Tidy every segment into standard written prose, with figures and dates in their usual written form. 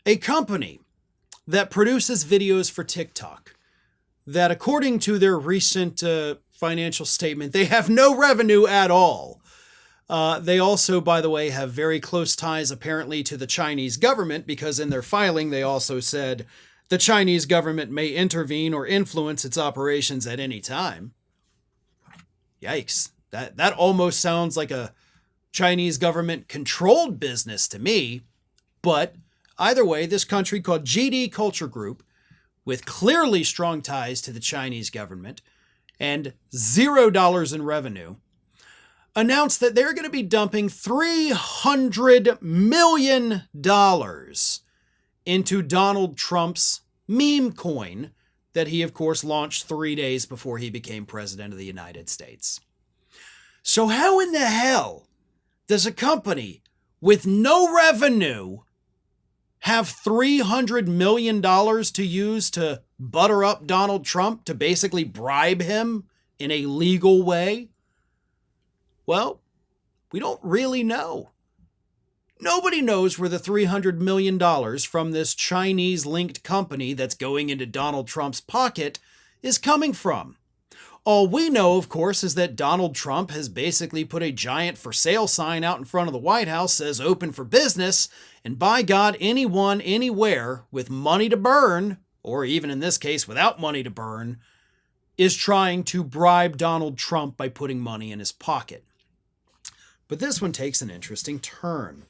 A company that produces videos for TikTok that, according to their recent financial statement, they have no revenue at all. They also, by the way, have very close ties apparently to the Chinese government, because in their filing they also said the Chinese government may intervene or influence its operations at any time. Yikes. That almost sounds like a Chinese government controlled business to me. But either way, this country called GD Culture Group, with clearly strong ties to the Chinese government and $0 in revenue, announced that they're going to be dumping $300 million into Donald Trump's meme coin that he, of course, launched 3 days before he became president of the United States. So how in the hell does a company with no revenue have $300 million to use to butter up Donald Trump, to basically bribe him in a legal way? Well, we don't really know. Nobody knows where the $300 million from this Chinese-linked company that's going into Donald Trump's pocket is coming from. All we know, of course, is that Donald Trump has basically put a giant for sale sign out in front of the White House, says open for business, and by God, anyone, anywhere with money to burn, or even in this case without money to burn, is trying to bribe Donald Trump by putting money in his pocket. But this one takes an interesting turn,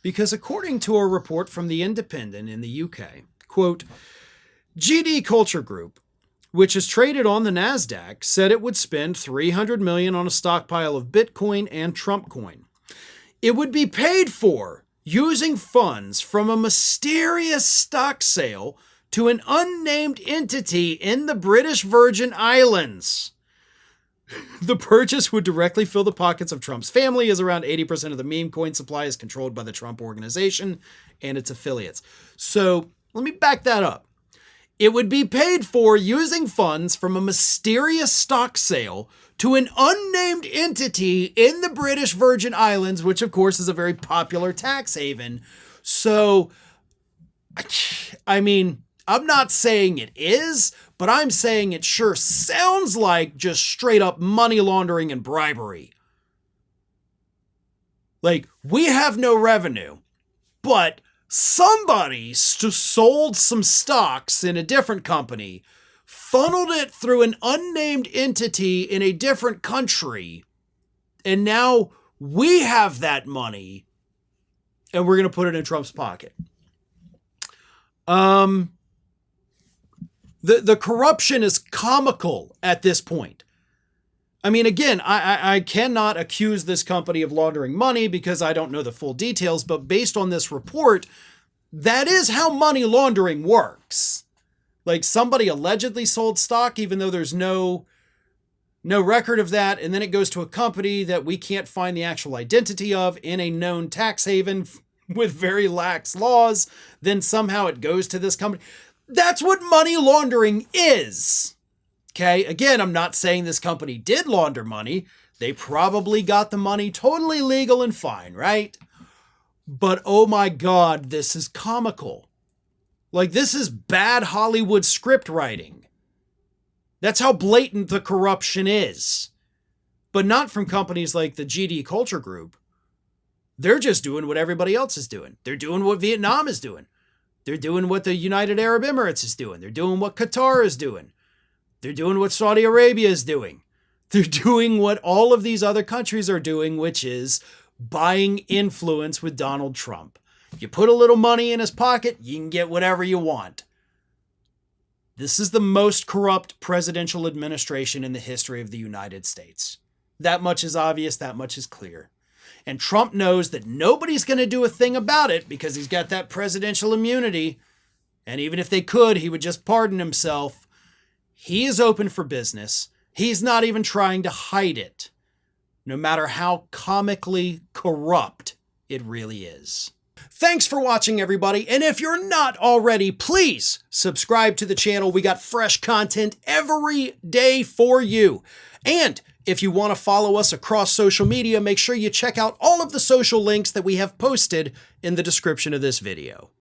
because according to a report from The Independent in the UK, quote, GD Culture Group, which is traded on the NASDAQ, said it would spend $300 million on a stockpile of Bitcoin and Trump coin. It would be paid for using funds from a mysterious stock sale to an unnamed entity in the British Virgin Islands. The purchase would directly fill the pockets of Trump's family, as around 80% of the meme coin supply is controlled by the Trump Organization and its affiliates. So let me back that up. It would be paid for using funds from a mysterious stock sale to an unnamed entity in the British Virgin Islands, which of course is a very popular tax haven. So, I mean, I'm not saying it is, but I'm saying it sure sounds like just straight up money laundering and bribery. Like, we have no revenue, but somebody sold some stocks in a different company, funneled it through an unnamed entity in a different country, and now we have that money, and we're going to put it in Trump's pocket. The corruption is comical at this point. I mean, again, I cannot accuse this company of laundering money because I don't know the full details, but based on this report, that is how money laundering works. Like, somebody allegedly sold stock, even though there's no record of that, and then it goes to a company that we can't find the actual identity of in a known tax haven with very lax laws, then somehow it goes to this company. That's what money laundering is. Okay, again, I'm not saying this company did launder money. They probably got the money totally legal and fine, right? But oh my God, this is comical. Like, this is bad Hollywood script writing. That's how blatant the corruption is. But not from companies like the GD Culture Group. They're just doing what everybody else is doing. They're doing what Vietnam is doing. They're doing what the United Arab Emirates is doing. They're doing what Qatar is doing. They're doing what Saudi Arabia is doing. They're doing what all of these other countries are doing, which is buying influence with Donald Trump. You put a little money in his pocket, you can get whatever you want. This is the most corrupt presidential administration in the history of the United States. That much is obvious, that much is clear. And Trump knows that nobody's going to do a thing about it because he's got that presidential immunity. And even if they could, he would just pardon himself. He is open for business. He's not even trying to hide it, no matter how comically corrupt it really is. Thanks for watching, everybody. And if you're not already, please subscribe to the channel. We got fresh content every day for you. And if you want to follow us across social media, make sure you check out all of the social links that we have posted in the description of this video.